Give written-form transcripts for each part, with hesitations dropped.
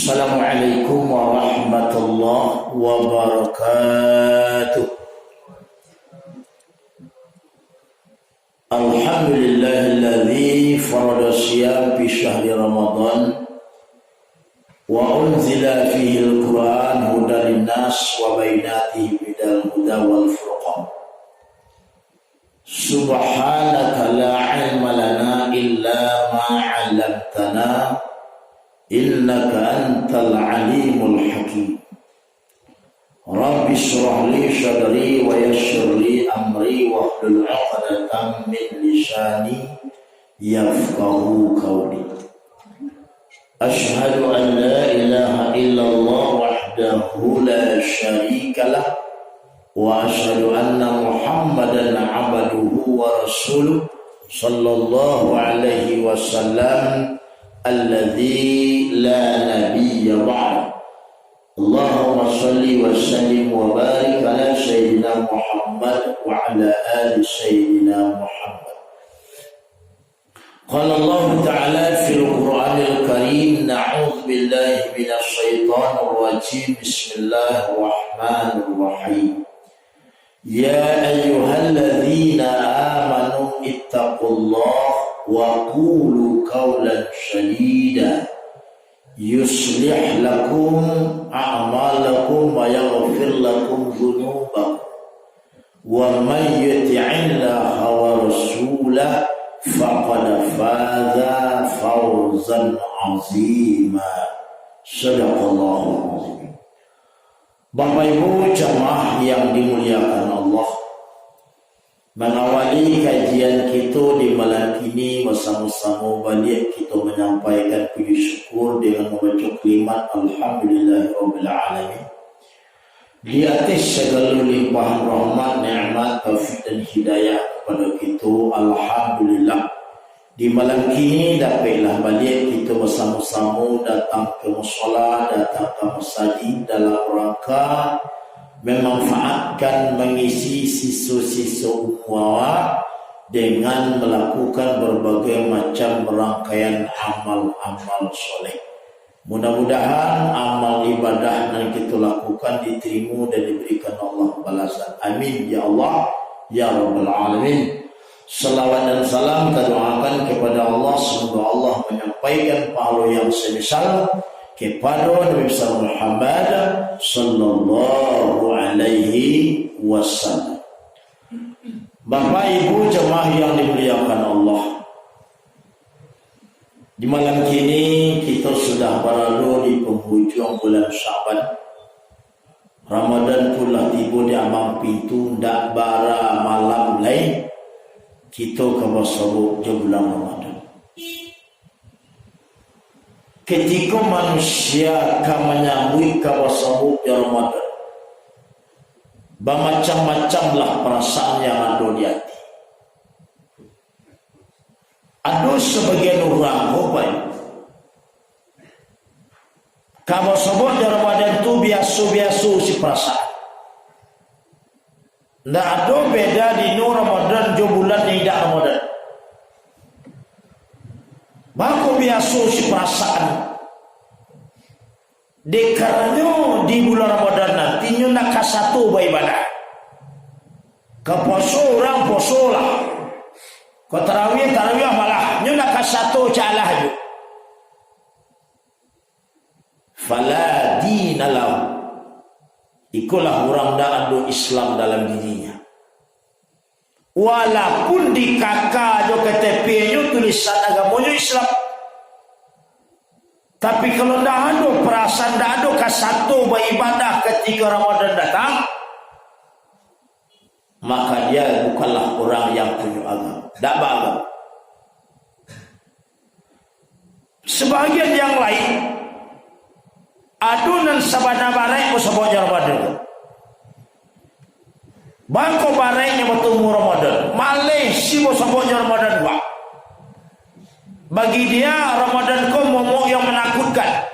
Assalamualaikum warahmatullahi wabarakatuh. Alhamdulillahilladzi farada siyam fi syahri Ramadan wa unzila fihi al-Qur'an hudan linnas wa bainatihi minal huda wal furqan. Subhanaka la ilma lana illa ma 'allamtana innaka antal alimul hakim. Rabbi shrah li sadri wa yassir li amri wa hlul 'uqdatam min lisani yafqahu qawli. Asyhadu an la ilaha illallah wahdahu la syarika lah wa asyhadu anna Muhammadan 'abduhu wa rasuluh sallallahu alaihi wasallam alladzi la nabiyya ba'd. Allahumma shalli wa sallim wa barik ala sayyidina Muhammad wa ala ali sayyidina Muhammad. Qala Allah ta'ala fil Qur'anil Karim, na'udzu billahi minasy syaithanir rajim. Bismillahir rahmanir rahim. Ya ayyuhalladzina amanu ittaqullaha wa qulu qawlan sadida yuslih lakum a'malakum wa yaghfir lakum dhunubakum wa man yuti'illaha wa rasulahu faqad faza fawzan 'azima. Shadaqallahu azim. Bapak Ibu jamaah yang dimuliakan Allah, mengawali kajian kita di malam ini bersama-sama balik kita menyampaikan puji syukur dengan membaca kalimat Alhamdulillahirabbil alamin. Di atas segala limpahan rahmat, nikmat, taufik dan hidayah kepada kita, alhamdulillah. Di malam ini dapatlah balik kita bersama-sama datang ke mushola, datang ke masjid dalam rangka memanfaatkan, mengisi sisa-sisa umur dengan melakukan berbagai macam rangkaian amal-amal soleh. Mudah-mudahan amal ibadah yang kita lakukan diterima dan diberikan Allah balasan. Amin ya Allah ya Rabbal Alamin. Salawat dan salam kita doakan kepada Allah, semoga Allah menyampaikan pahala yang semisal kepada Nabi Muhammad sallallahu alaihi wasallam. Bapak Ibu jemaah yang dimuliakan Allah, di malam kini kita sudah berada di penghujung bulan Syaban. Ramadan pula tiba di ambang pintu, ndak bara malam lain kita ke bersabuk di bulan Ramadan. Ketika manusia akan menyambut ke bersabuk di Ramadan, bermacam-macamlah perasaan yang ada di hati. Ada sebagian orang kalau sebut di Ramadan itu biasa-biasa si perasaan. Tidak ada beda di Ramadan jo bulan tidak Ramadan. Baku biasa si perasaan. Dikaranya di bulan Ramadan nanti nak satu beribadah. Ke poso orang poso lah. Ke tarawih malah nak satu calah je. Fala dinalahu. Ikulah orang dak ada Islam dalam dirinya. Walaupun di kakak jo KTP-nya tulisan agamanya Islam. Tapi kalau dak ada perasaan, dak ada kasatu beribadah ketika Ramadan datang, maka dia bukanlah orang yang punya agama. Dak beragama. Sebahagian yang lain adunan sabana barai musabanya Ramadan. Bangko barainya bertemu Ramadan. Malaysia musabanya Ramadan pak. Bagi dia Ramadan kau momok yang menakutkan.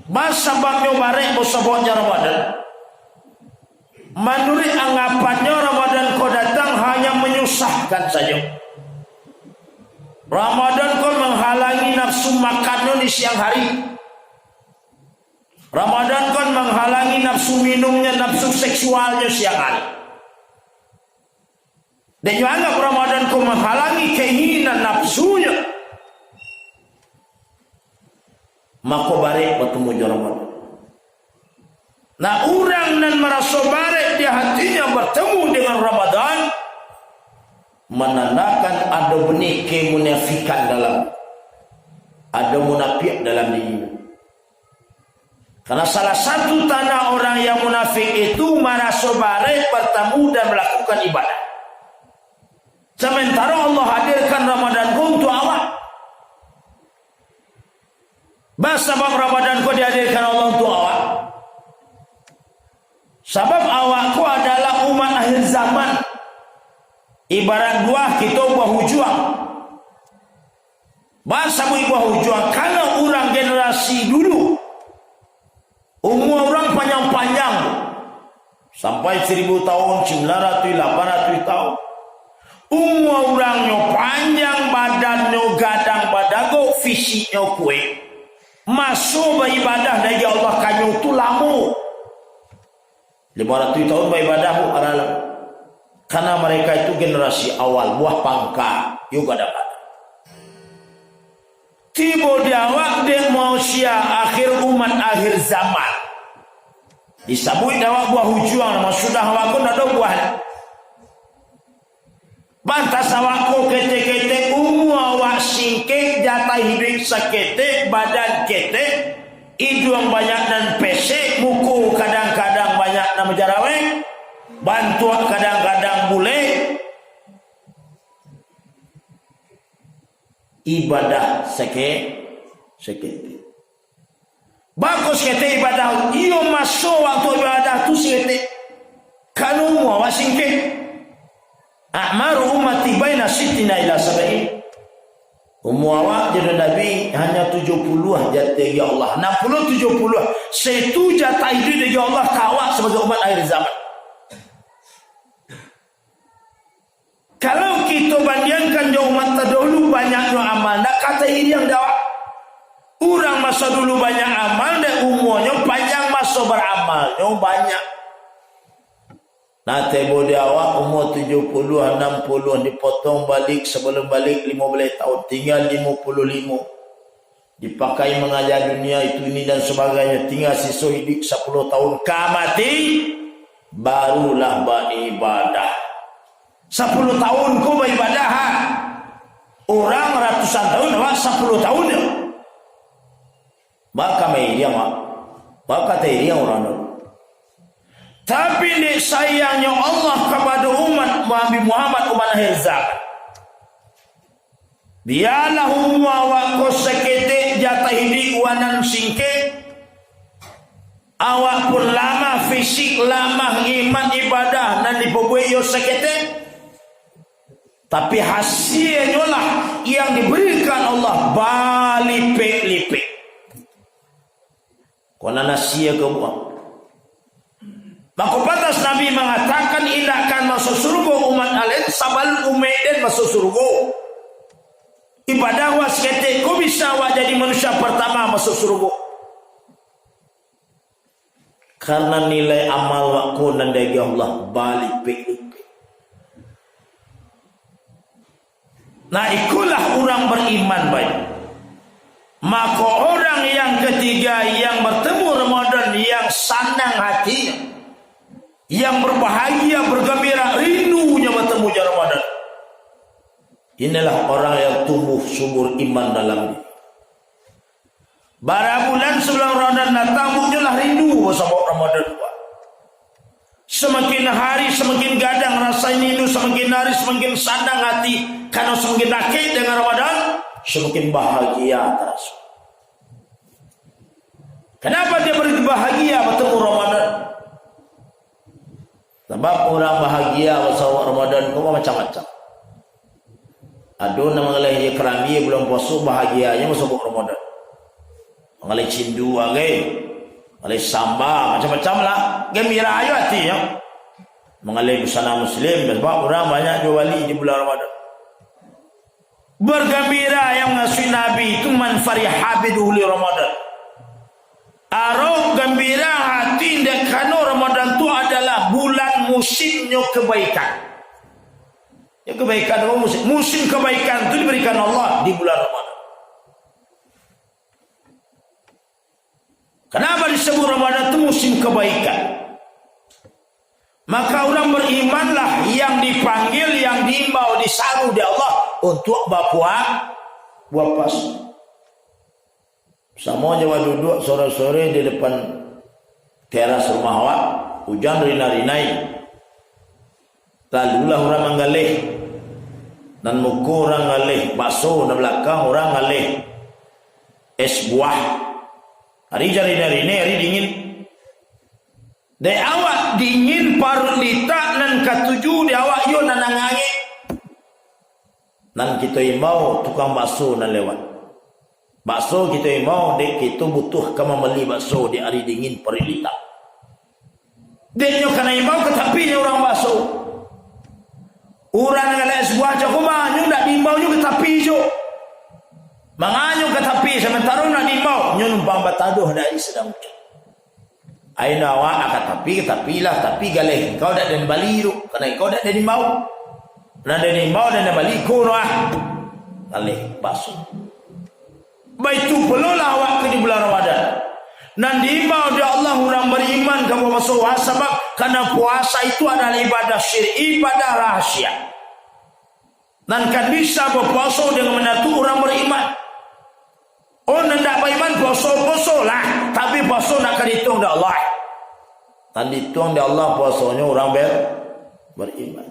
Masa bangko barai musabanya Ramadan. Menurut anggapannya Ramadan kau datang hanya menyusahkan saja. Ramadan kau menghalangi nafsu makannya di siang hari. Ramadan kan menghalangi nafsu minumnya, nafsu seksualnya siang hari. Dan juga anggap Ramadan kan menghalangi keinginan nafsunya. Maka barek bertemu di Ramadan. Nah, orang nan merasa barek di hatinya bertemu dengan Ramadan, menandakan ada benih kemunafikan dalam, ada munafik dalam dirinya. Karena salah satu tanda orang yang munafik itu merasa barek bertemu dan melakukan ibadah. Sementara Allah hadirkan Ramadan untuk awak. Sebab Ramadan ku dihadirkan Allah untuk awak. Sebab awakku adalah umat akhir zaman. Ibarat buah kita buah hujuang. Bahasa buah hujuang. Kalau orang generasi dulu, umur orang panjang-panjang sampai 1000 tahun, 900, 800 tahun. Umur orangnya panjang, badannya gadang badago, fisiknya kue. Masuk beribadah dari Allah kanyu tu lama. 500 tahun beribadah adalah karena mereka itu generasi awal, buah pangka, juga dapat. Tiba dia waktu manusia akhir umat akhir zaman. Disebut dawak buah hujuang, sudah waktu ada buah. Bantas awakku kete-kete awak singkek jatah hidup sakete badan kete hidung banyak dan pesek muku kadang-kadang banyak nama jaraweng bantuan kadang-kadang bule ibadah sekete bagus kete ibadah iyo masuk waktu ibadah tu sekete kalau awak singkek A'maru ummati baina sittina ila sab'in. Umur awak jadi Nabi hanya 70 jatah ya Allah. 60 70. Satu jatah hidup dari Allah kawak sebagai umat akhir zaman. Kalau kita bandingkan dengan umat terdahulu banyaknya amal, nak kata ini yang dakwah. Orang masa dulu banyak amal dan umurnya panjang masa beramalnya banyak. Nah, tebo dia awak umur 70, 60 dipotong balik sebelum balik 15 tahun. Tinggal 55. Dipakai mengajar dunia itu ini dan sebagainya. Tinggal sisa hidup 10 tahun. Kamati barulah beribadah. 10 tahun kau beribadah. Orang ratusan tahun awak 10 tahun. Maka media mak. Maka teria orang dulu. Tapi ni sayangnya Allah kepada umat Nabi Muhammad umat akhir zaman. Biarlah umma wa sekete jatah hidup wanan singke. Awak pun lama fisik, lama iman ibadah dan dibubuhi yo sekete. Tapi hasilnya lah yang diberikan Allah balipik-lipik. Kona nasia ke buang. Maka pantas Nabi mengatakan indahkan masuk surga umat alin sabal umaiden masuk surga. Ibadah waskete kau bisa jadi manusia pertama masuk surga. Karena nilai amal waktu dan dari Allah balik pik. Nah ikulah orang beriman baik. Maka orang yang ketiga yang bertemu Ramadan yang senang hatinya, yang berbahagia, bergembira, rindunya bertemu Ramadan. Inilah orang yang tumbuh subur iman dalam diri. Bara bulan sebelum Ramadan datang muncullah rindu bersama Ramadan. Semakin hari semakin gadang rasa rindu, semakin hari semakin senang hati karena semakin dekat dengan Ramadan, semakin bahagia terasa. Kenapa dia berbahagia bertemu Ramadan? Sebab orang bahagia bersama Ramadan kau macam-macam. Ada nama lain kerami belum puasa bahagianya bersama Ramadan. Mengalih cindu agai, mengalih samba macam-macam lah. Gembira ayo hati ya. Mengalih busana Muslim sebab orang banyak jual wali di bulan Ramadan. Bergembira yang ngasih Nabi itu man fariha biduhuli Ramadan. Arau gembira hati dekano Ramadan itu adalah bulan musimnya kebaikan. Ya kebaikan apa musim? Musim kebaikan itu diberikan Allah di bulan Ramadan. Kenapa disebut Ramadan itu musim kebaikan? Maka orang berimanlah yang dipanggil, yang diimbau, disaru di Allah untuk berpuasa. Sama Jawa duduk sore-sore di depan teras rumah awak, hujan rina-rinai. Lalulah orang menggalih dan muka orang ngalih bakso, dan belakang orang ngalih es buah. Hari rina-rinai, hari dingin. Di awak dingin parut lita dan ketujuh di awak yo nan angin. Dan kita imbau tukang bakso nan lewat. Bakso kita imbau dek kita butuh kama beli bakso di hari dingin parut lita. Denyo kana imbau ke tepi orang bakso. Urang ngalai sebuah cakuma nyu ndak diimbau nyu ke tepi jo. Manganyo ke tepi sementara nak diimbau nyu numpang batadoh dari sedang hujan. Aina awak akan tapi lah tapi galeh kau dak den bali ru kana kau dak den mau na den mau dan bali ko no galeh basu baitu pelola awak ke di bulan Ramadan nan diimbau dia Allah orang beriman kamu masuk sebab karena puasa itu adalah ibadah syir'i, ibadah rahasia dan kan bisa berpuasa dengan menatu orang beriman. Oh, nak beriman puasa lah, tapi puasa nak dihitung dari Allah. Dan dihitung dari Allah puasanya orang beriman.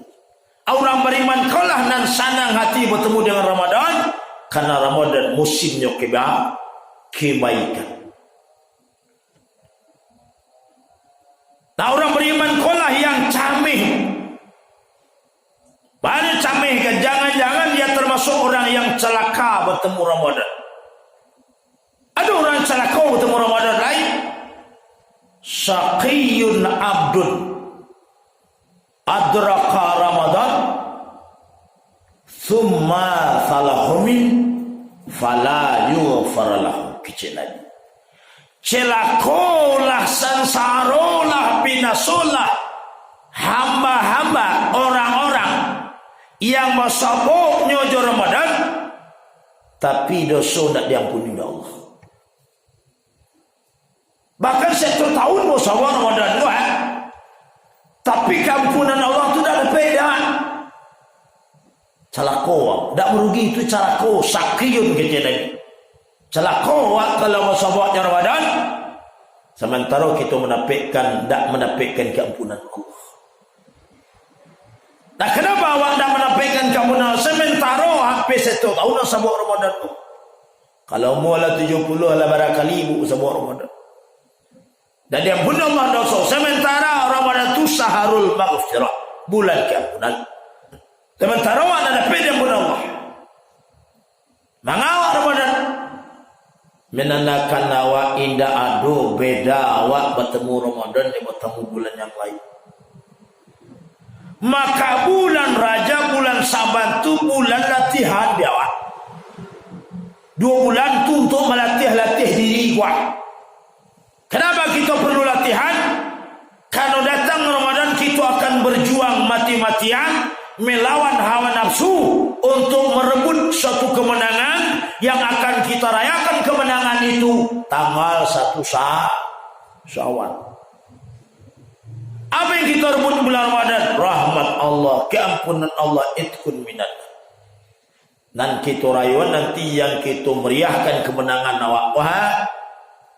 Orang beriman kaulah nan senang hati bertemu dengan Ramadan, karena Ramadan musimnya kebaikan. Nah, orang beriman kaulah yang camih. Banyak camih kan? Jangan-jangan dia termasuk orang yang celaka bertemu Ramadan. Ada orang celaka bertemu Ramadan lain. Syaqiyun abdun adraka Ramadan thumma salahumin fala yughfar lahu. Kecil lagi. Celakolah, sansarolah, binasolah hamba-hamba orang-orang yang masabuk nyojo Ramadan tapi dosa tidak diampuni oleh Allah. Bahkan 1 tahun musawar Ramadan juga, tapi keampunan Allah itu tidak ada beda. Celako, tidak merugi itu celako, sakiyun gitu lagi. Celako kalau musawarnya Ramadan, sementara kita tidak menafikan keampunan Allah. Nah, kenapa awak tidak menafikan keampunan sementara hampir 1 tahun musawar Ramadan itu? Kalau mula 70 lah barakali ibu musawar Ramadan. Dan diampuni Allah dosa. Sementara Ramadan itu saharul maghfirah, bulan keampunan. Sementara awak ada pede diampuni Allah. Mengawak Ramadan menandakan awak indah ado beda awak bertemu Ramadan dan bertemu bulan yang lain. Maka bulan Rajab, bulan Saban itu bulan latihan di awak. 2 bulan itu untuk melatih diri gua. Kenapa kita perlu latihan? Kalau datang Ramadan kita akan berjuang mati-matian melawan hawa nafsu untuk merebut suatu kemenangan yang akan kita rayakan kemenangan itu tanggal 1 Syawal. Apa yang kita rebut bulan Ramadan? Rahmat Allah, keampunan Allah, itkun minat. Dan kita rayuan nanti yang kita meriahkan kemenangan awak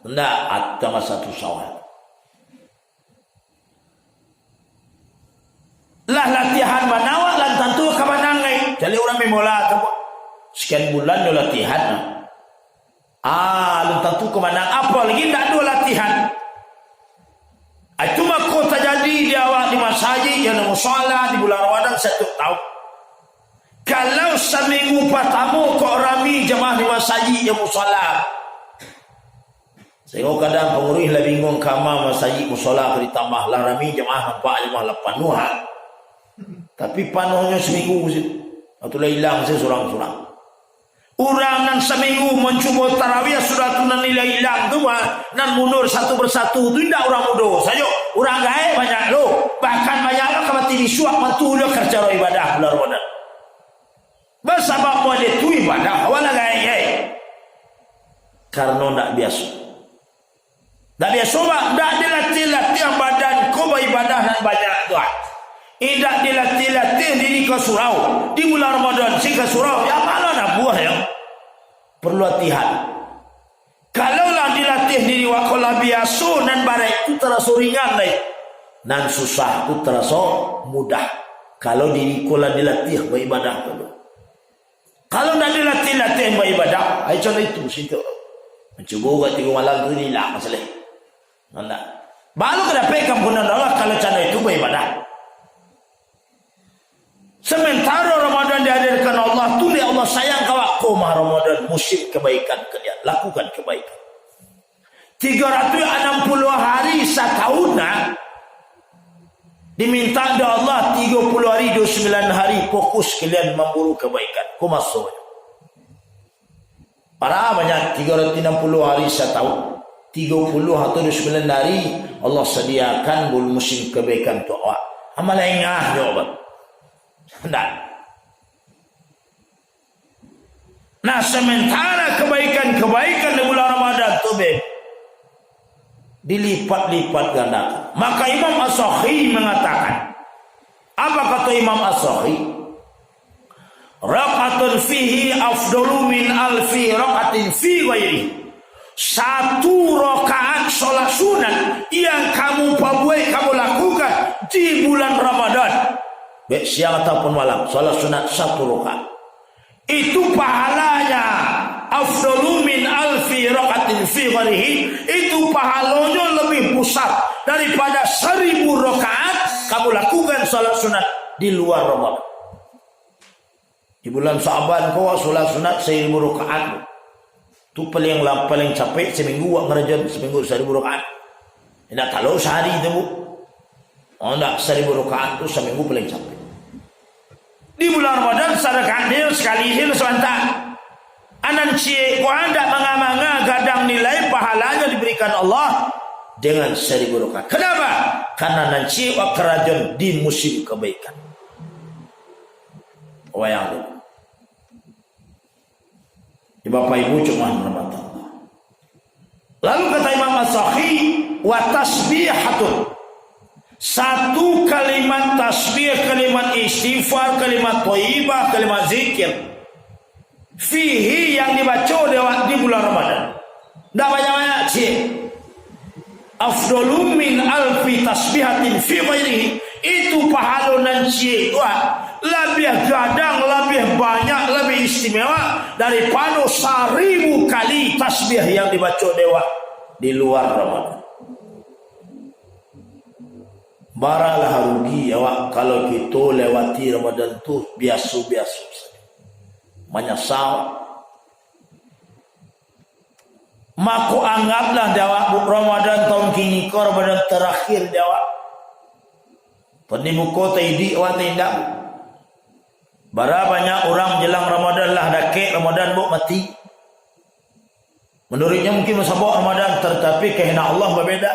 hendak atau 1 Syawal. Lah latihan manawak lan tentu kemenangan. Jadi orang memola sekian bulan dia latihan. Lu tentu kemenangan. Apa lagi tidak ada latihan. Itu maka terjadi di awal di masjid yang musala di bulan Ramadan 1 tahun. Kalau seminggu pertama kok rami jemaah di masjid yang musala. Sehingga kadang pengurus lah bingung kamar masjid musola ditambah lah rami jemaah nampak jemaah penuhan. Tapi panuhnya seminggu atau lah hilang seorang-seorang. Orang nan seminggu mencuba tarawih sudah tunan nilai hilang tu nan mundur satu persatu tu tidak orang mundur saja. Orang gaib banyak lo. Bahkan banyak lo kalau tidak suap mantu lo kerja ibadah bulan Ramadan. Bersabab boleh tu ibadah wala gaib. Karena tak biasa. Tak biasa tak dilatih-latih badan kau beribadah dan banyak tuan. Tidak dilatih-latih diri kau surau di bulan Ramadan si kau surau ya malah nak buah ya. Perlu latihan. Kalaulah dilatih diri wakola biasa dan barai itu terasa ringan lagi. Nan susah itu terasa mudah. Kalau diri kola dilatih beribadah dulu. Kalau nak dilatih beribadah, ai contoh itu situ. Mencuba buat 3 malam tu ni lah masalah. Mana? Baru kena pegang guna Allah kalau cara itu beribadah. Sementara Ramadan dihadirkan Allah, tu dia Allah sayang kau mah Ramadan musim kebaikan kalian, lakukan kebaikan. 360 hari setahun diminta oleh Allah 30 hari 29 hari fokus kalian memburu kebaikan. Kau masuk. Para banyak 360 hari setahun, 30 atau 29 hari Allah sediakan bul musim kebaikan tu awak. Amal engah jawab. Nah, sementara kebaikan-kebaikan di bulan Ramadan tu dilipat-lipat gandakan. Maka Imam As-Sakhi mengatakan, apa kata Imam As-Sakhi? Raqatun fihi afdalu min alfi raqatin fi ghairi. Satu rakaat solat sunat yang kamu lakukan di bulan Ramadan, baik siang ataupun malam, solat sunat 1 rakaat. Itu pahalanya afdalu min alfi raqatin fi ghairihi. Itu pahalanya lebih besar daripada 1000 rakaat kamu lakukan salat sunat di luar Ramadan. Di bulan Sa'ban kau salat sunat 1000 rakaat. Tu paling capek seminggu buat ngerjain seminggu 1000 rakaat. Tidak kalau sehari itu bu. Oh tidak 1000 rakaat tu seminggu paling capek. Di bulan Ramadan sedekah dia sekali hil sebentar. Anan cie ko anda manga-manga gadang nilai pahalanya diberikan Allah dengan 1000 rakaat. Kenapa? Karena nanti kerajaan di musim kebaikan. Wayang itu. Di Bapak Ibu cuma Ramadan. Lalu kata Imam As-Sakhi wa tasbihatun. Satu kalimat tasbih, kalimat istighfar, kalimat thayyibah, kalimat zikir. Fihi yang dibaca di bulan Ramadan. Dah banyak-banyak cik. Afdalu min alfi tasbihatin fi ghairihi. Itu pahala nan cik lebih gadang, lebih banyak, lebih istimewa daripada 1000 kali tasbih yang dibaca dewa di luar Ramadan. Baralah rugi awak kalau kita lewati Ramadan tu biasa-biasa saja. Menyesal. Maka anggaplah dewa Ramadan tahun kini ke Ramadan terakhir dewa. Pada muka taidi awak tidak. Bara banyak orang menjelang Ramadan lah dakik Ramadan buk mati. Menurutnya mungkin masabak Ramadan tetapi kehendak Allah berbeza.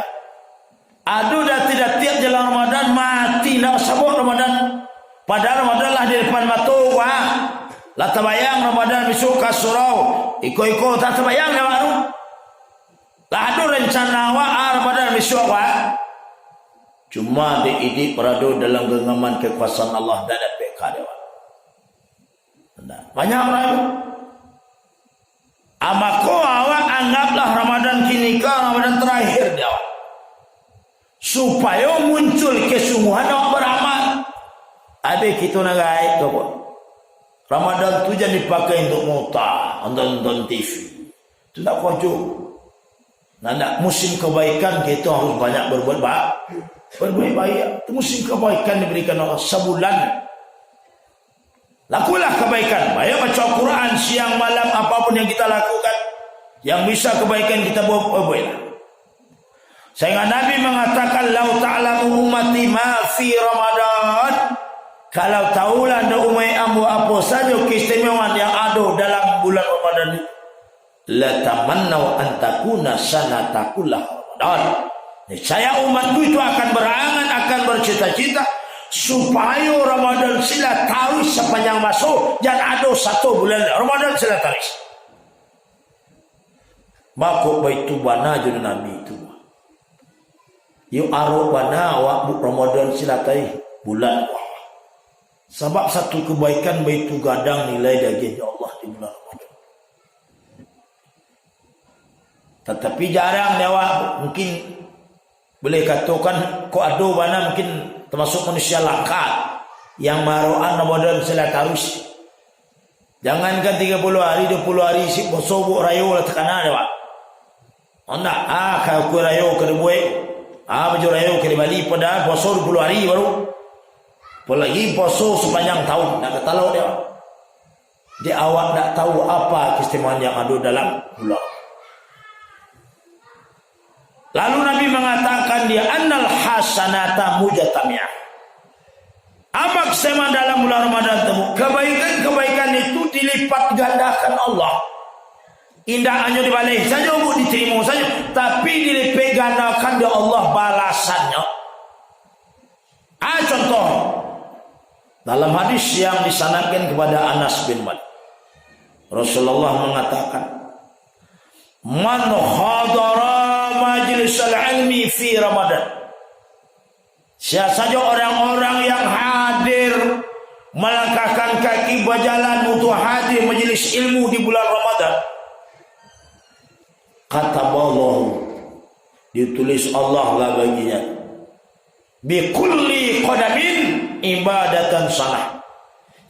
Aduh dah tidak tiap jelang Ramadan mati nak sabut Ramadan. Padahal Ramadan lah di depan mata lah tabayang Ramadan besok ke surau. Iko-iko tak tabayang dah baru. Lah ada rencana Ramadan besok cuma diidik berada dalam genggaman kekuasaan Allah dan PK dewa. Banyak orang itu. Amako awak anggaplah Ramadan kini ke Ramadan terakhir dewa. Supaya muncul kesungguhan awak beramal. Ada kita nak gaib ke apa? Ramadan tu jangan dipakai untuk muta, nonton TV. Itu tak kocok. Nak musim kebaikan kita harus banyak berbuat baik. Itu musim kebaikan diberikan Allah sebulan. Lakulah kebaikan. Baik baca Al-Quran siang malam apapun yang kita lakukan. Yang bisa kebaikan kita buat. Sehingga Nabi mengatakan lau ta'lamu ummati ma fi Ramadan Kalau tahulah anda umai ambu apa saja keistimewaan yang ada dalam bulan Ramadan ini, la tamannau an takuna sanatakullah Ramadan. Saya umatku itu akan berangan, akan bercita-cita supaya Ramadan sila taris sepanjang masuk dan ada satu bulan Ramadan sila taris. Maka baitu bana juna Nabi itu. Yu aro bana wa Ramadan sila taris bulan. Sebab satu kebaikan baitu gadang nilai daging Allah di bulan Ramadan. Tetapi jarang dewa mungkin boleh katakan ko ado bana mungkin termasuk manusia langka yang maroan Ramadan sila tarus. Jangankan 30 hari 20 hari si bosobok rayo lah tekanan dewa. Anda kau ku rayo ke debuai. Baju rayo ke Bali pada puasa 20 hari baru. Apalagi puasa sepanjang tahun nak ketalau dia. Dia awak tak tahu apa keistimewaan yang ada dalam bulan. Lalu Nabi mengatakan dia annal hasanata mujtamiyah. Apa keistimewaan dalam bulan Ramadan itu? Kebaikan-kebaikan itu dilipat gandakan Allah. Indah hanya dibalik saja, diterima saja, tapi dilipat gandakan oleh Allah balasannya. Contoh dalam hadis yang disanadkan kepada Anas bin Malik, Rasulullah mengatakan, "Man hadara majlis al-ilmi fi Ramadan." Siapa saja orang-orang yang hadir melangkahkan kaki berjalan untuk hadir majlis ilmu di bulan Ramadan, kata Allah, ditulis Allah lah baginya, bi kulli qadamin ibadatan salah.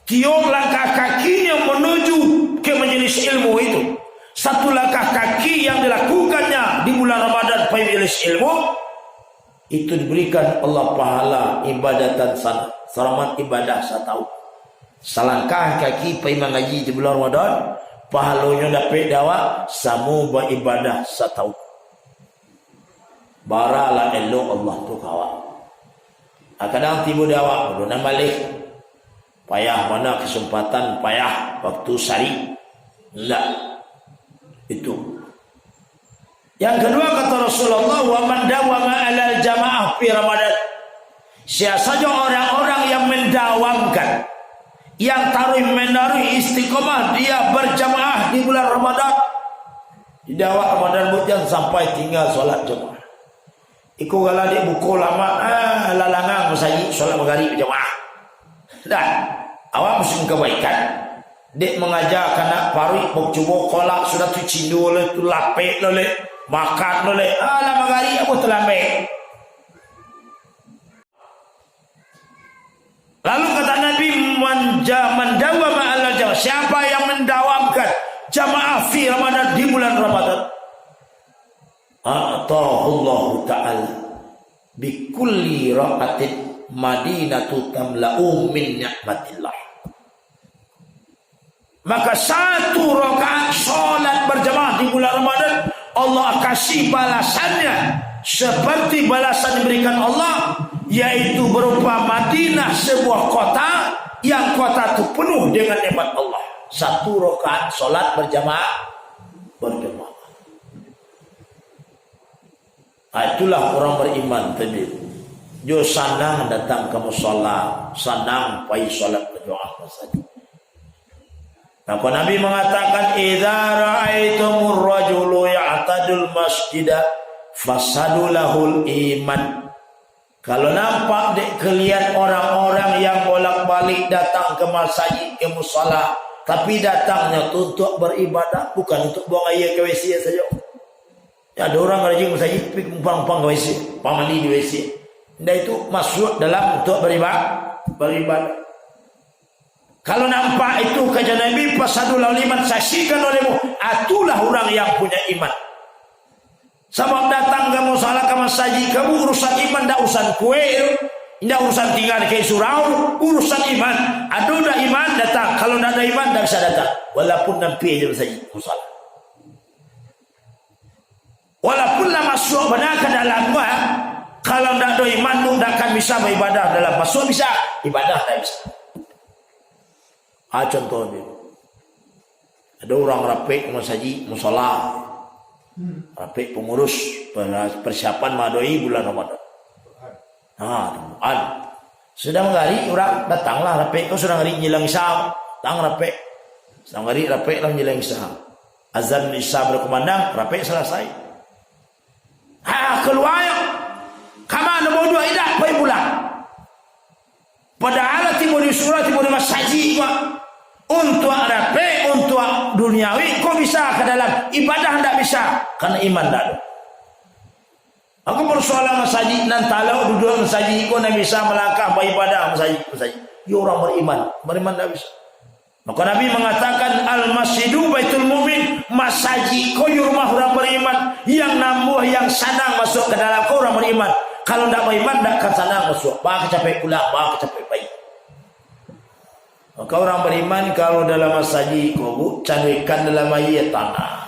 Tiap langkah kakinya menuju ke majelis ilmu itu, satu langkah kaki yang dilakukannya di bulan Ramadan pada majelis ilmu itu diberikan Allah pahala ibadatan salah, selamat ibadah setahun. Selangkah kaki pada mengaji di bulan Ramadan, pahalanya dapat dawa samu beribadah setahun. Baralah elok Allah tu kawan. Kadang tiba dia awak belum balik. Payah mana kesempatan, payah waktu sari. Enggak. Itu. Yang kedua kata Rasulullah, wa man dawama 'alal jamaah fi Ramadan. Siapa saja orang-orang yang mendawamkan, yang menaruh istiqomah dia berjamaah di bulan Ramadan. Di dawak Ramadan bukan sampai tinggal solat jemaah. Iku kalau dia buku lama lalangang masjid solat maghrib jemaah. Dah, awak mesti kebaikan. Dek mengajar kanak pari cuba kolak sudah tu cindu le tu lapek le makan le ala magari apa terlambat. Lalu kata Nabi, mendawam ala jamaah, siapa yang mendawamkan jamaah fi Ramadan di bulan Ramadan, atahullahu ta'ala bi kulli ra'atin madinatu tamla'u min ni'matillah. Maka satu rakaat solat berjamaah di bulan Ramadan, Allah kasih balasannya seperti balasan diberikan Allah, yaitu berupa Madinah, sebuah kota yang kota itu penuh dengan nikmat Allah. Satu rakaat solat berjamaah. Itulah orang beriman tadi. Jo senang datang ke musalla, senang pai solat berjamaah saja. Maka Nabi mengatakan, idza ra'aitumur rajulu ya'tadul masjida fasadu lahul iman. Kalau nampak dek kalian orang-orang yang bolak-balik datang ke masjid, ke musalla, tapi datangnya untuk beribadah, bukan untuk buang air ke WC saja. Ya, ada orang rajin masjid tapi numpang ke WC, pamali di WC. Dan itu masuk dalam untuk beribadah. Kalau nampak itu kata Nabi, fasadul iman, saksikan olehmu, itulah orang yang punya iman. Sebab datang ke musala ke masjid, kamu urusan iman, tak urusan kue, tidak urusan tinggal ke surau, urusan iman. Ada iman datang, kalau tidak ada iman tak bisa datang. Walaupun nampi aja masjid musala. Walaupun lah masuk benar ke dalam gua, kalau tidak ada iman, tidak akan bisa beribadah dalam masuk bisa, ibadah tak bisa. Contohnya ada orang rapik masaji musola, rapik pengurus persiapan madoi bulan Ramadan. Sudah mengari orang datanglah rapik, kau sudah ngari nyilang isya, datang rapik, sudah ngari rapik lah nyilang isya. Azan isya berkumandang, rapik selesai. Keluar kama nombor 2 idah pai pulang. Padahal timbul di surah timbul di masaji untuk rapi, untuk duniawi, kok bisa ke dalam ibadah tidak bisa karena iman tak ada. Aku persoalan masaji nan talau duduk masaji kok tidak bisa melangkah beribadah masaji. Ya orang beriman tidak bisa. Maka Nabi mengatakan al-masjidu baitul mu'min, masaji kau rumah orang beriman, yang namuh yang senang masuk ke dalam kau orang beriman. Kalau tidak beriman tidak akan senang masuk. Bah capek pula, bah capek baik. Maka orang beriman kalau dalam masaji kau canduikan dalam air tanah.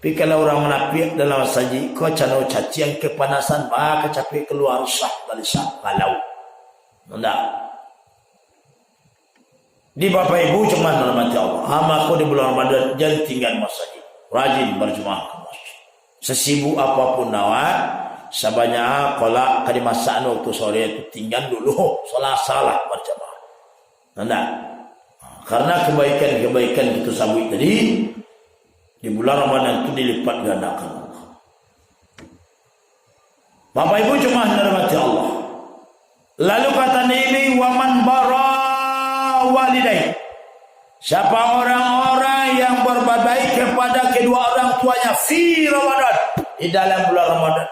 Tapi kalau orang menapik dalam masaji kau candu cacian kepanasan, bah capek keluar sah dari sah kalau. Tidak. Di Bapak Ibu cuma hormati Allah. Hamaku di bulan Ramadan jangan tinggal masjid. Rajin berjemaah ke masjid. Sesibuk apapun nawa, sebanyak kolak kali masaan waktu sore itu tinggal dulu salah berjemaah. Nah, karena kebaikan itu sabit tadi di bulan Ramadan itu dilipat gandakan Allah. Bapak Ibu cuma hormati Allah. Lalu kata Nabi, waman bara walidai, siapa orang-orang yang berbuat baik kepada kedua orang tuanya fi Ramadan, di dalam bulan Ramadan.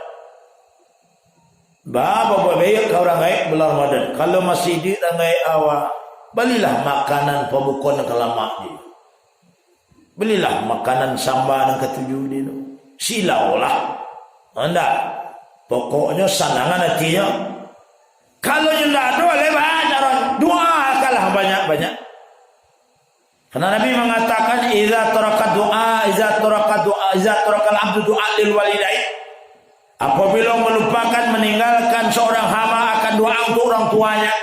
Bapak baik ke orang baik bulan Ramadan. Kalau masih di rangai awal, belilah makanan pembukaan kelamak dia. Belilah makanan sambal yang ketujuh dia. Silaulah. Anda pokoknya sanangan hatinya. Kalau tidak doa lebar doa kalah banyak. Karena Nabi mengatakan idza tarakal abdu du'a lil walidain. Apabila melupakan meninggalkan seorang hamba akan doa untuk orang tuanya,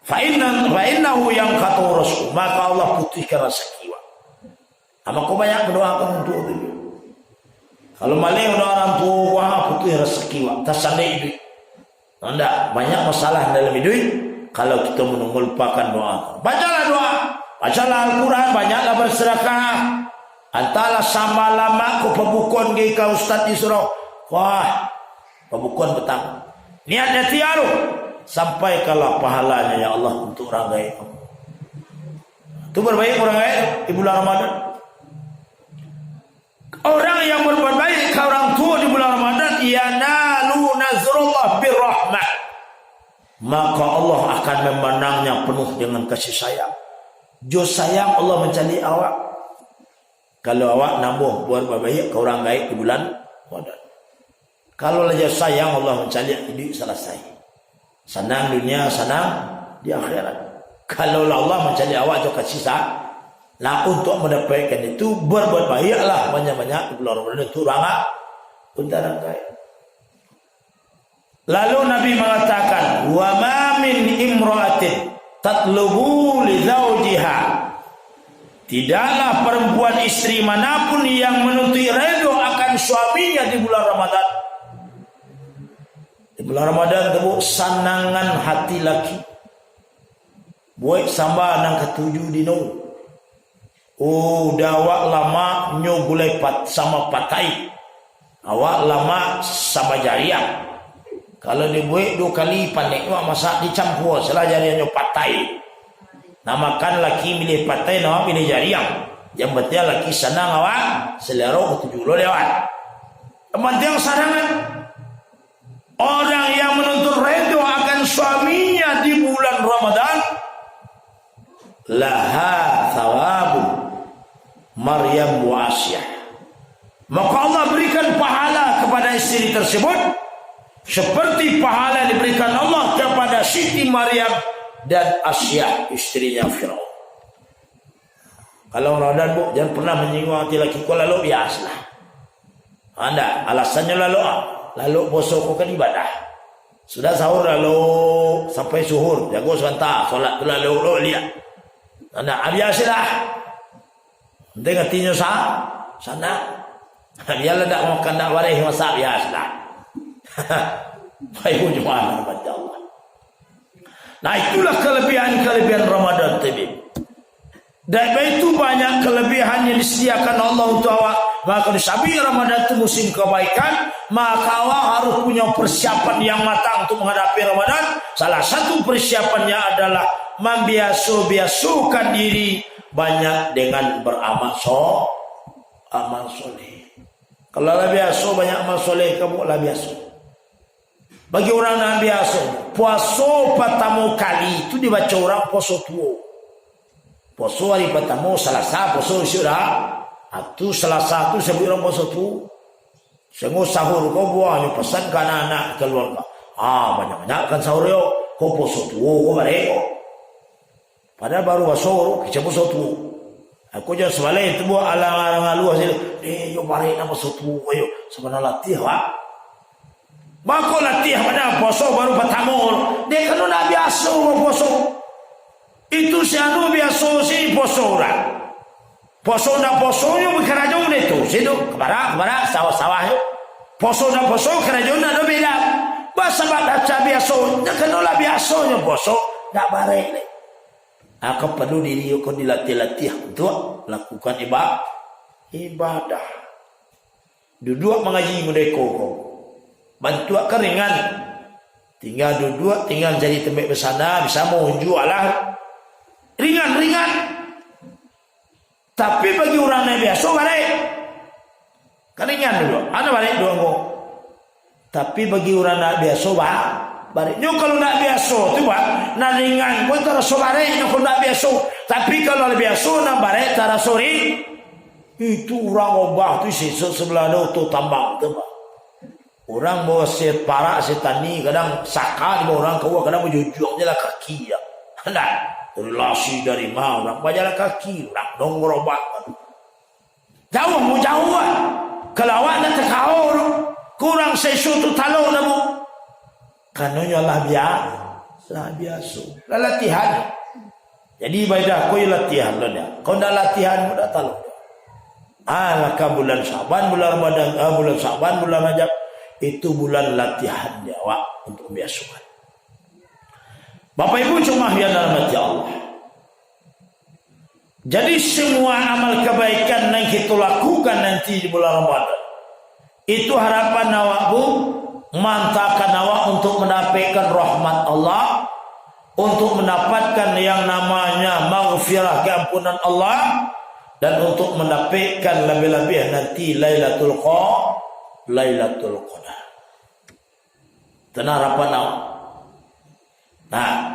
fa innahu yanqatu rasul, maka Allah putihkan rezeki. Maka banyak berdoakan untuk itu. Kalau maling orang tua putih rezeki tasandai duit. Anda banyak masalah dalam hidup kalau kita melupakan doa. Bacalah doa, bacalah Al-Quran, banyaklah bersedekah. Antara sama lama ku pembukon ke ustaz di surau. Wah, pembukon petang. Niatnya tiaru sampai kalau pahalanya ya Allah untuk orang gaib. Itu berbaik orang gaib di bulan Ramadan. Orang yang berbuat baik ke orang tua di bulan Ramadan, yanalu nazrullah birrahmah, maka Allah akan memandangnya penuh dengan kasih sayang. Jo sayang Allah mencari awak. Kalau awak nambah buat baik ke orang baik di bulan Ramadan. Kalau saja sayang Allah mencari hidup selesai. Senang dunia, senang di akhirat. Kalau Allah mencari awak jo kasih sayang. Nah, untuk mendapatkan itu berbuat baiklah banyak-banyak di bulan Ramadan itu orang baik. Lalu Nabi mengatakan, wa ma min imra'atin tatlubu li zawjiha, tidaklah perempuan istri manapun yang menuntut ridho akan suaminya di bulan Ramadan. Di bulan Ramadan itu sanangan hati laki. Buat sambal nang ketujuh dino. Awak lama nyo gulai sama patai. Awak lama sama jariah. Kalau dibuat 2 kali pandai masak dicampur setelah jariahnya patai. Namakan laki milih patai, nama milih jariah. Yang penting laki senang awak selera ketujuh lo lewat. Yang penting sarangan orang yang menuntut ridho akan suaminya di bulan Ramadan, laha thawabun Maryam wa Asyah, maka Allah berikan pahala kepada istri tersebut seperti pahala yang diberikan Allah kepada Siti Maryam dan Asyah istrinya Firaun. Kalau Ramadan bu, jangan pernah menyinggung hati laki kau lalu biasalah. Anda alasannya lalu bosok kan ibadah. Sudah sahur lalu sampai suhur, jago sebentar, solat lalu lihat. Nah, biasalah. Nanti ngertinya sana. Biarlah tak makan tak waris masak biasalah. Baik ujungan kepada Allah. Nah, itulah kelebihan Ramadan tadi. Dan itu banyak kelebihan yang disediakan Allah untuk awak. Maka disabi Ramadan itu musim kebaikan, maka awak harus punya persiapan yang matang untuk menghadapi Ramadan. Salah satu persiapannya adalah membiasakan diri banyak dengan beramal amal soleh. Kalau lah biasa banyak amal soleh, kamu lah biasa. Bagi orang yang biasa, puasa pertama kali itu dibaca orang puasa tua. Puasa hari pertama Selasa, puasa sudah. Itu Selasa itu sebut orang puasa tua. Sengok sahur kau buah, pesan ke anak-anak keluarga. Banyak-banyak kan sahur yo. Kau puasa tua, kau balik kau. Padahal baru sahur, kita puasa tua. Aku jangan sebalik itu buat alang-alang lu hasil. Yo balik nama puasa tua, yo sebenarnya latih wak. Maka latih pada puasa baru pertama. Dia kan nak biasa puasa. Itu si anu biasa si puasa orang. Puasa nak puasanya berkerajaan itu. Situ kebarak sawah-sawah. Puasa nak puasa kerajaan ada beda. Bahasa baca biasa. Dia kena biasanya puasa nak bareng. Aku perlu diri aku dilatih-latih untuk lakukan ibadah. Duduk mengaji mereka kau. Bantu keringan. Tinggal duduk, tinggal jadi tempat bersana, bisa mengunjuk Allah. Ringan. Tapi bagi orang yang biasa balik. Keringan dulu. Ada balik dua ngomong. Tapi bagi orang yang biasa balik. Nyo kalau nak biasa tu nak ringan pun terasa balik. Nyo kalau nak biasa. Tapi kalau biasa nak balik terasa ring. Itu orang obah tu sebelah tu tambang tu bah. Orang bawa set parak, set tani, kadang saka di bawah orang kau, kadang berjujur je lah kaki ya. Hendak relasi dari mana orang bajalah kaki, orang dong berobat. Jauh lah. Kalau awak nak terkawal, kurang sesuatu talong namu. Kanonnya lah biasa. Lah latihan. Jadi baiklah kau latihan lah dia. Kau dah latihan kau dah talong. Maka bulan Syaban, bulan Ramadan, bulan Syaban, bulan Rajab itu bulan latihan dia awak untuk biasukan. Bapak Ibu cuma yang dalam hati Allah. Jadi semua amal kebaikan yang kita lakukan nanti di bulan Ramadan, itu harapan awak bu, mantapkan awak untuk mendapatkan rahmat Allah, untuk mendapatkan yang namanya maghfirah keampunan Allah, dan untuk mendapatkan lebih-lebih nanti Lailatul Qadar. Tenang harapan awak. Nah,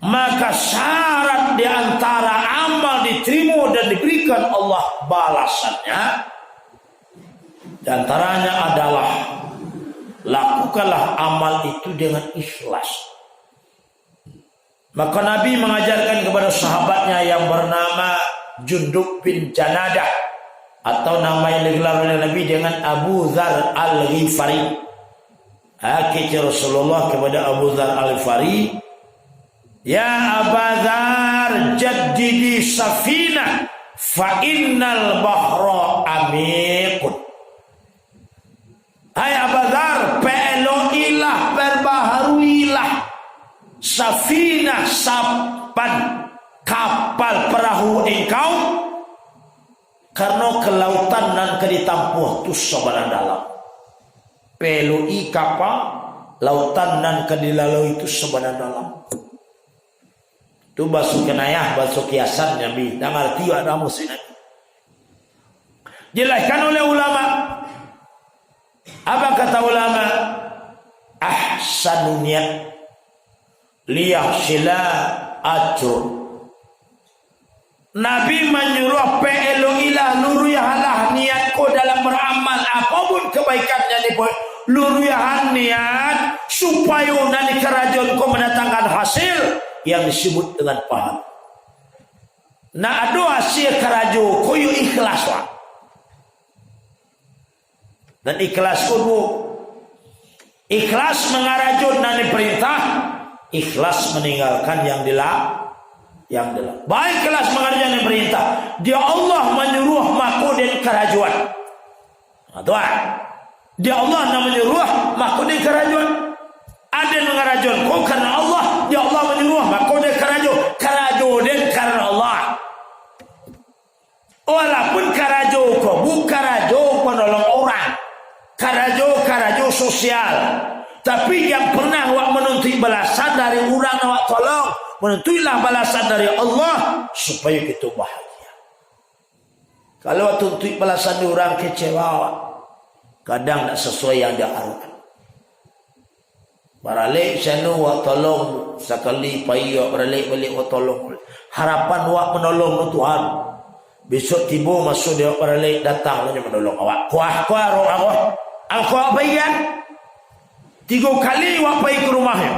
maka syarat di antara amal diterima dan diberikan Allah balasannya, di antaranya adalah lakukanlah amal itu dengan ikhlas. Maka Nabi mengajarkan kepada sahabatnya yang bernama Jundub bin Janadah, atau nama yang digelar oleh Nabi dengan Abu Dzar Al-Ghifari. Kata Rasulullah kepada Abu Dzar Al-Ghifari, ya Abu Dzar, jaddidi safina fa innal bahra amikun. Hai Abu Dzar, peloilah, perbaharuilah safina, sapan kapal perahu engkau, karena kelautan dan keditampuh tu sebelah dalam. Peloi kapal, lautan dan kedilalau itu sebelah dalam. Itu basuh kenayah, basuh kiasan Nabi. Dan arti ada muslim. Jelaskan oleh ulama. Apa kata ulama? Ahsanun niyat liyahsila ajrun. Nabi menyuruh pe'eloilah luruyahalah niatku dalam beramal apapun kebaikan yang dibuat. Luruyahan niat supaya nanti kerajaan kau mendatangkan hasil yang disebut dengan pahala. Nah, ada hasil kerajaan kau yang ikhlas lah. Dan ikhlas kudu. Ikhlas mengarajun nanti perintah, ikhlas meninggalkan yang yang dalam. Baik kelas mengerjakan perintah. Dia Allah menyuruh maka dan kerajuan. Tuan. Dia Allah nak menyuruh maka dan kerajuan. Ada mengerajuan kau karena Allah. Dia Allah menyuruh maka dan kerajuan. Kerajuan dan karena Allah. Walaupun kerajuan kau bukan kerajuan menolong orang. Kerajuan sosial. Tapi yang pernah awak menuntut balasan dari orang awak tolong. Menuntutlah balasan dari Allah supaya kita bahagia. Kalau awak tuntut balasan dari orang kecewa awak, kadang tak sesuai yang dia harapkan. Baralik sana awak tolong sekali payah baralik balik awak tolong. Harapan awak menolong Tuhan. Besok tiba masuk dia baralik datang dia menolong awak. Kuah roh awak. Awak bayan 3 kali awak pergi ke rumahnya.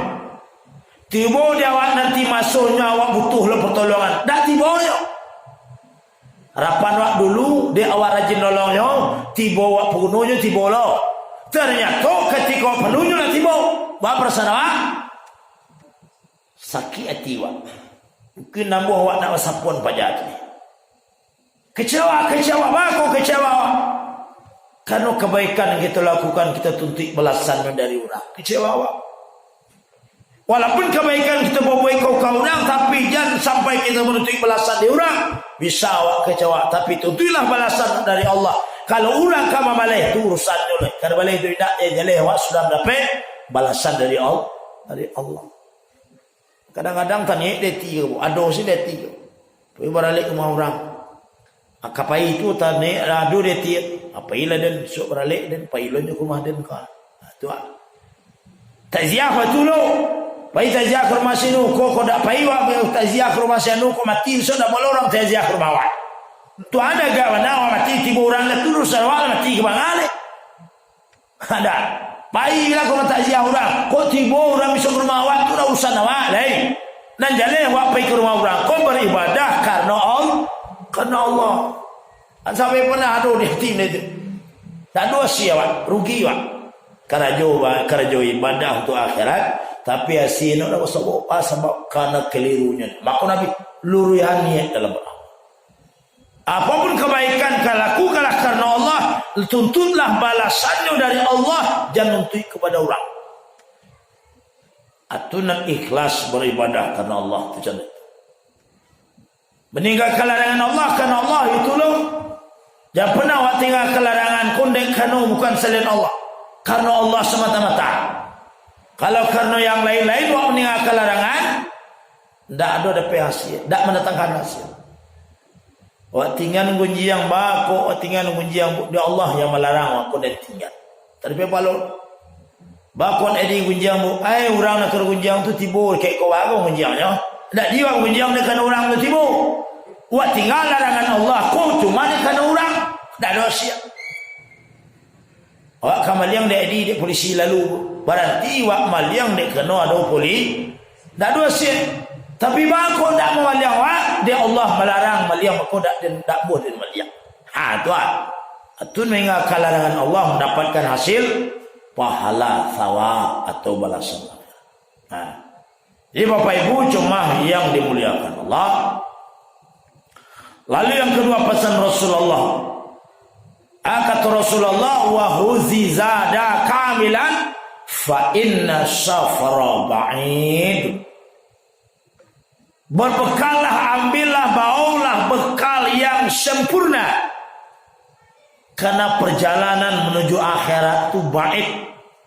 Tiba dia awak nanti masuknya awak butuh pertolongan. Tak tibanya. Harapan awak dulu dia awak rajin nolongnya. Tiba awak penuhnya tiba lah. Ternyata ketika awak penuhnya lah tiba. Bapak perasaan awak sakit hati awak. Mungkin nambah awak nak wasapun pajak ni. Kecewa baku kecewa awak. Karena kebaikan yang kita lakukan kita tuntut balasan dari orang. Kecewa awak. Walaupun kebaikan kita buat kau orang, tapi jangan sampai kita menuntut balasan dari orang. Bisa awak kecewa, tapi tuntutlah balasan dari Allah. Kalau orang kamu balai itu urusan dulu. Kalau balai itu tidak, jadi awak sudah dapat balasan dari Allah. Kadang-kadang tanya dia 3, ada sih dia 3. Tapi balik rumah orang. Kapai itu tanya ada dia 3. Apa ilah dan sok balik dan pailonnya rumah dan kah. Tu takziah betul lo. Pai takziah ke rumah sinu kau dak pai wa takziah ke rumah sinu kau mati so dak boleh orang takziah ke rumah wa. Tu ada gak mana mati tiba orang lah terus awal mati ke bangale. Ada. Pai bila kau takziah orang, kau tiba orang bisa ke rumah wa tu dah urusan awak lain. Dan jalan wa pai ke rumah orang, kau beribadah karena Allah. Sampai pernah ada di hati itu. Tak ada siapa rugi wak. Kerajo ibadah untuk akhirat. Tapi hasilnya dah sebab karena kelirunya. Maka Nabi lurian niat dalam beramal. Apapun kebaikan kau lakukan karena Allah, tuntutlah balasannya dari Allah, jangan tuntut kepada orang. Atunan ikhlas beribadah karena Allah itu jangan. Meninggalkan larangan Allah karena Allah itu loh. Jangan pernah awak tinggalkan larangan kondek karena bukan selain Allah. Karena Allah semata-mata. Kalau karena yang lain-lain awak meninggalkan larangan, tidak ada hasil, tidak mendatangkan hasil. Awak tinggal ngunji yang baku, awak tinggal ngunji yang dia Allah yang melarang awak kondek tinggal. Tapi kalau bakon edi gunjang bu, orang nak gunjang tu tiba kayak kau aku gunjangnya. Tak jiwa gunjang dengan orang tu tiba. Wak tinggal larangan Allah, kau cuma dengan orang. Tak ada siap. Wak kamaliang dek di polisi lalu. Berarti wak maliang dek kena ada polisi. Tak ada siap. Tapi bakon tak mau maliang wak, dia Allah melarang maliang kau tak boleh maliang. Tuan. Atun mengingatkan larangan Allah mendapatkan hasil pahala thawab atau balasan. Jadi Bapak Ibu cuma yang dimuliakan Allah. Lalu yang kedua pesan Rasulullah. Kata Rasulullah wa huzi zada kamilan fa inna safara ba'id. Berbekallah, ambillah, bawalah bekal yang sempurna. Karena perjalanan menuju akhirat itu ba'id,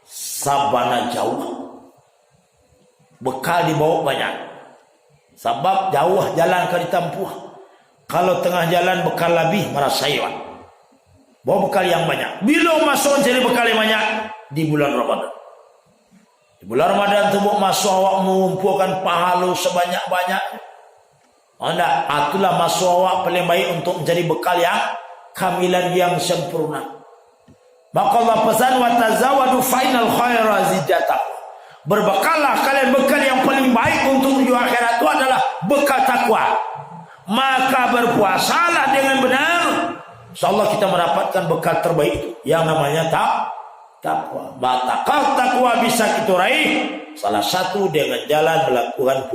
sabana jauh. Bekal dibawa banyak. Sebab jauh jalan kali ditempuh. Kalau tengah jalan bekal lebih merasa iwan. Bawa bekal yang banyak. Bila masuk cari bekal yang banyak? Di bulan Ramadan. Di bulan Ramadan tu masuk awak mengumpulkan pahala sebanyak-banyak. Anda itulah masuk awak paling baik untuk menjadi bekal yang kamilan yang sempurna. Maka Allah pesan wa tazawwadu fainal khaira zidata. Berbekallah kalian, bekal yang paling baik untuk menuju akhirat itu adalah bekal takwa. Maka berpuasalah dengan benar. InsyaAllah kita mendapatkan bekal terbaik itu yang namanya takwa. Batakal takwa bisa kita raih salah satu dengan jalan melakukan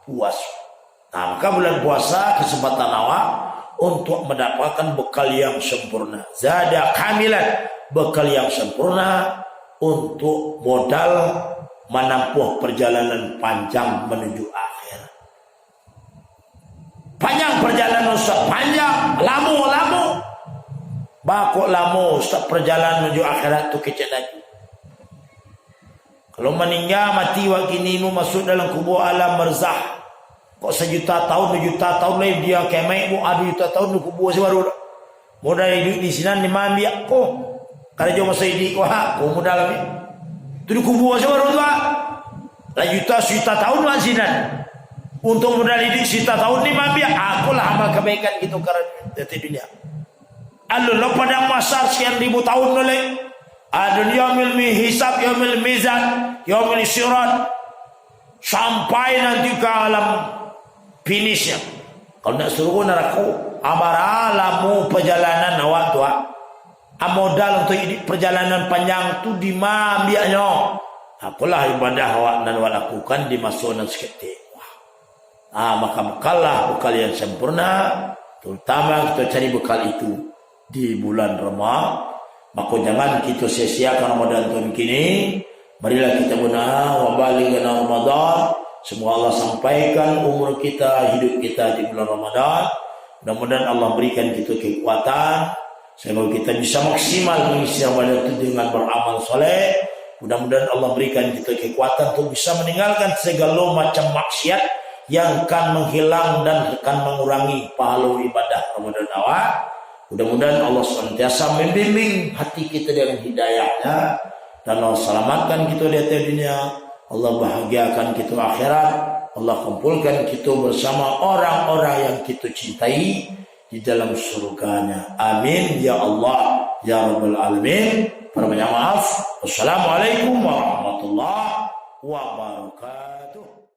puasa. Nah, maka bulan puasa kesempatan awak untuk mendapatkan bekal yang sempurna. Zada kamilan, bekal yang sempurna untuk modal menempuh perjalanan panjang menuju akhir. Panjang perjalanan Ustaz, panjang, lama. Bakok lama Ustaz perjalanan menuju akhirat tu kecil lagi. Kalau meninggal mati wakini mu masuk dalam kubur alam barzah. Kok 1 juta tahun, 2 juta tahun lain dia kemek mu ada juta tahun di kubur baru. Modal hidup di sini ni mambiak ko. Kalau jom masa hidup ko ha, ko modal ni. Tu di kubur baru tu. Lah juta tahun lah sini. Untuk modal hidup 1 tahun ni mambiak. Akulah amal kebaikan gitu kerana di dunia. Allah pada masa sekian ribu tahun oleh ada yaumil hisab, yaumil mizan, yaumil sirat sampai nanti ke alam finishnya. Kalau nak suruh neraka, amaralamu perjalanan awak tu, modal untuk perjalanan panjang tu di mana biaknya. Apalah ibadah awak dan awak lakukan di masa nan seketik. Maka bekallah bekal yang sempurna, terutama kita cari bekal itu di bulan Ramadan. Maka jangan kita sia-siakan Ramadan tahun kini. Marilah kita benar wa balighna Ramadan. Semoga Allah sampaikan umur kita, hidup kita di bulan Ramadan. Mudah-mudahan Allah berikan kita kekuatan sehingga kita bisa maksimal mengisi Ramadan itu dengan beramal soleh. Mudah-mudahan Allah berikan kita kekuatan untuk bisa meninggalkan segala macam maksiat yang akan menghilang dan akan mengurangi pahala ibadah Ramadan awal. Mudah-mudahan Allah senantiasa membimbing hati kita dengan hidayahnya dan Allah selamatkan kita di atas dunia. Allah bahagiakan kita akhirat. Allah kumpulkan kita bersama orang-orang yang kita cintai di dalam surganya. Amin ya Allah ya Rabbal Alamin. Perbanyak maaf. Wassalamualaikum warahmatullahi wabarakatuh.